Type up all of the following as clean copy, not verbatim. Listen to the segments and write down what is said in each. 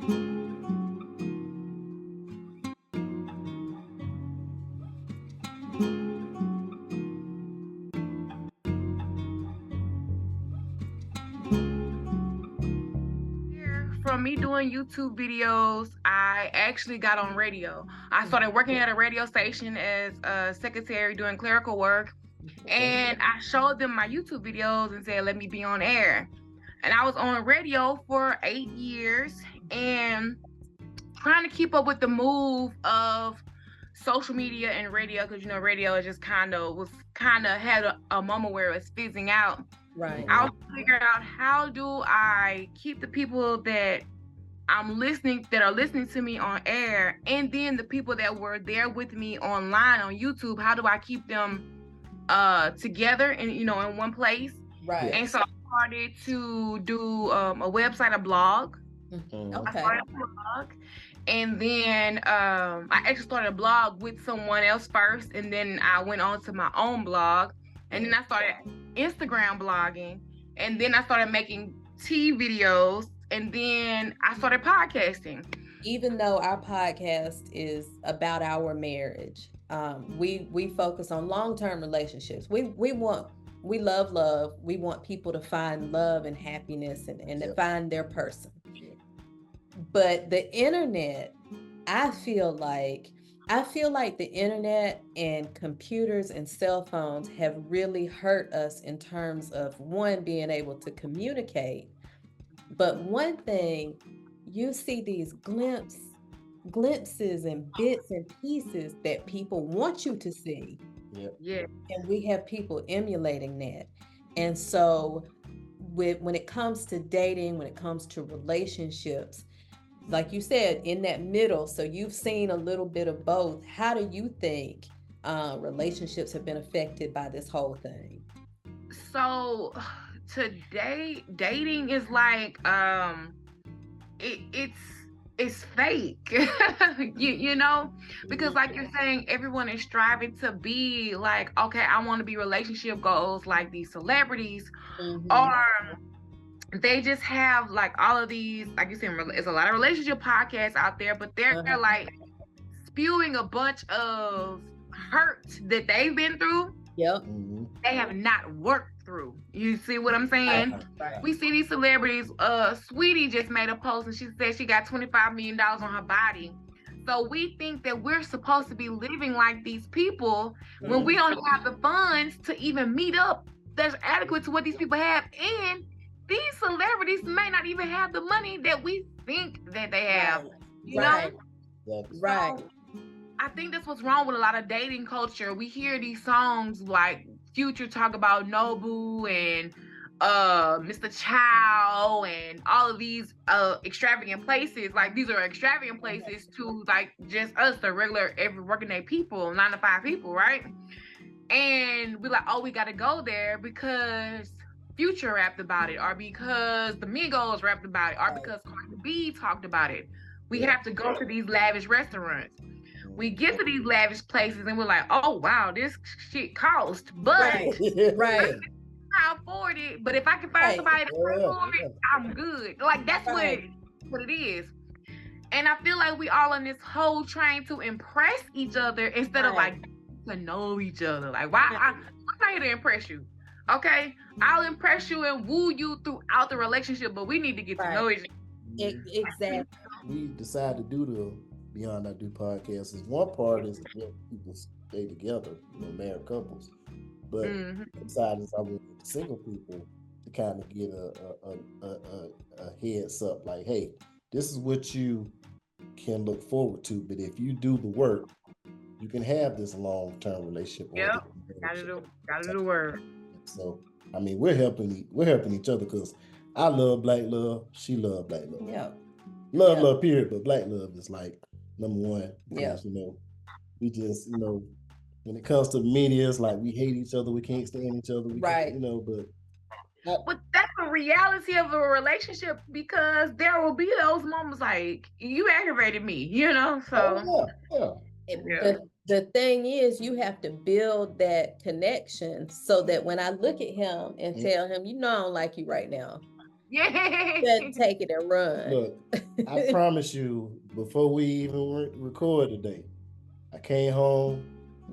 From me doing YouTube videos, I actually got on radio. I started working at a radio station as a secretary doing clerical work. And I showed them my YouTube videos and said, let me be on air. And I was on radio for 8 years and trying to keep up with the move of social media and radio, because radio is just kind of had a moment where it was fizzing out. Right. I was figuring out, how do I keep the people that are listening to me on air, and then the people that were there with me online on YouTube, how do I keep them together and in one place? Right. And so I started to do a website, a blog. Okay. I started a blog, and then I actually started a blog with someone else first, and then I went on to my own blog, and then I started Instagram blogging, and then I started making tea videos, and then I started podcasting. Even though our podcast is about our marriage, we focus on long-term relationships. We love love. We want people to find love and happiness and to find their person. But the internet, I feel like the internet and computers and cell phones have really hurt us in terms of, one, being able to communicate. But one thing, you see these glimpses and bits and pieces that people want you to see. Yeah. And we have people emulating that. And so when it comes to dating, when it comes to relationships, like you said, in that middle, so you've seen a little bit of both. How do you think relationships have been affected by this whole thing? So today, dating is like it's fake. Because like you're saying, everyone is striving to be like, okay, I want to be relationship goals like these celebrities, or they just have like all of these, like you said, there's a lot of relationship podcasts out there, but they're like spewing a bunch of hurt that they've been through. Yep. They have not worked through. You see what I'm saying? Right. We see these celebrities. Sweetie just made a post and she said she got $25 million on her body. So we think that we're supposed to be living like these people when we don't have the funds to even meet up that's adequate to what these people have. And these celebrities may not even have the money that we think that they have. You know? Right. So, I think that's what's wrong with a lot of dating culture. We hear these songs like Future talk about Nobu and Mr. Chow and all of these extravagant places. Like, these are extravagant places to like just us, the regular every working day people, 9-to-5 people, right? And we're like, oh, we gotta go there because Future rapped about it, or because the Migos rapped about it, or because Cardi B talked about it. We have to go to these lavish restaurants. We get to these lavish places and we're like, oh wow, this shit cost, but I can't afford it. But if I can find somebody to afford it, I'm good. Like, that's what it is. And I feel like we all on this whole trying to impress each other instead of like to know each other. Like, why? I'm not here to impress you. Okay, I'll impress you and woo you throughout the relationship, but we need to get to know each other. Exactly. We decided to do the Beyond I Do podcast. Is one part is to get people stay together, married couples. But inside is I want single people to kind of get a heads up, like, hey, this is what you can look forward to. But if you do the work, you can have this long-term relationship. Yeah, gotta do the work. So I mean, we're helping each other, because I love Black love, she love Black love. Yeah. Love period, but Black love is like number one, because we just when it comes to media, it's like we hate each other, we can't stand each other, but that's the reality of a relationship, because there will be those moments like, you aggravated me, so The thing is, you have to build that connection so that when I look at him and tell him, I don't like you right now, Then take it and run. Look, I promise you, before we even record today, I came home.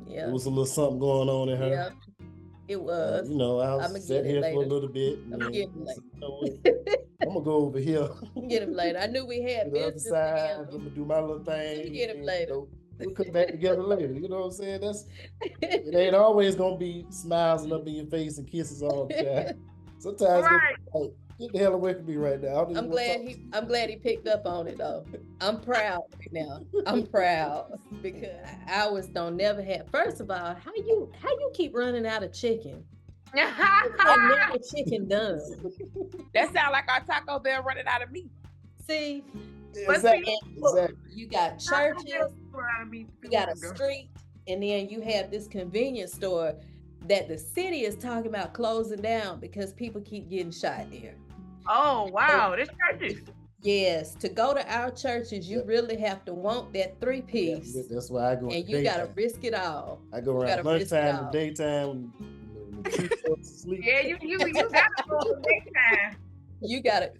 Yeah. There was a little something going on in her. Yeah. It was. I was sat here for a little bit. I'm gonna get him later. I'm gonna go over here. Get him later. I knew we had business. The other side. I'm gonna do my little thing. Get him later. We'll come back together later. You know what I'm saying? It ain't always gonna be smiles up in your face and kisses all the time. Sometimes get the hell away from me right now. I'm glad he picked up on it though. I'm proud right now. I'm proud because ours don't never have. First of all, how you keep running out of chicken? Never chicken done. That sounds like our Taco Bell running out of meat. See, exactly. You got churches, you got a street, and then you have this convenience store that the city is talking about closing down because people keep getting shot there. Oh wow, this churches. Yes, to go to our churches, you really have to want that 3-piece. Yeah, that's why I go. And you gotta risk it all. I go around lunchtime, the daytime. Yeah, you gotta go in the daytime. You gotta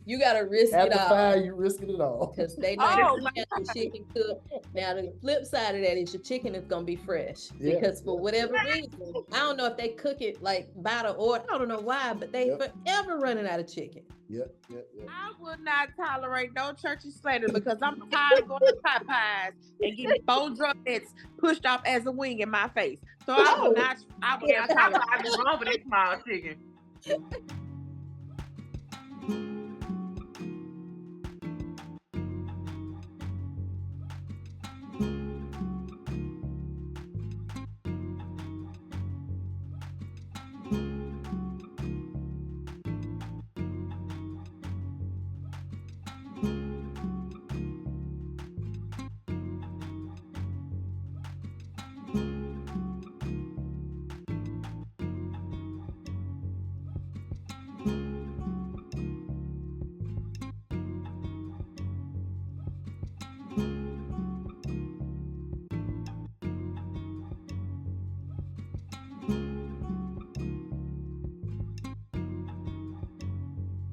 risk it all. After fire, you risking it all. Because they know the chicken cook. Now the flip side of that is your chicken is gonna be fresh. Yeah. Because for whatever reason, I don't know if they cook it like by the order. I don't know why, but they forever running out of chicken. Yep. I would not tolerate no churchy slander because I'm tired of going to Popeyes and getting 4 drumettes pushed off as a wing in my face. So I would not tolerate what's wrong with this small chicken.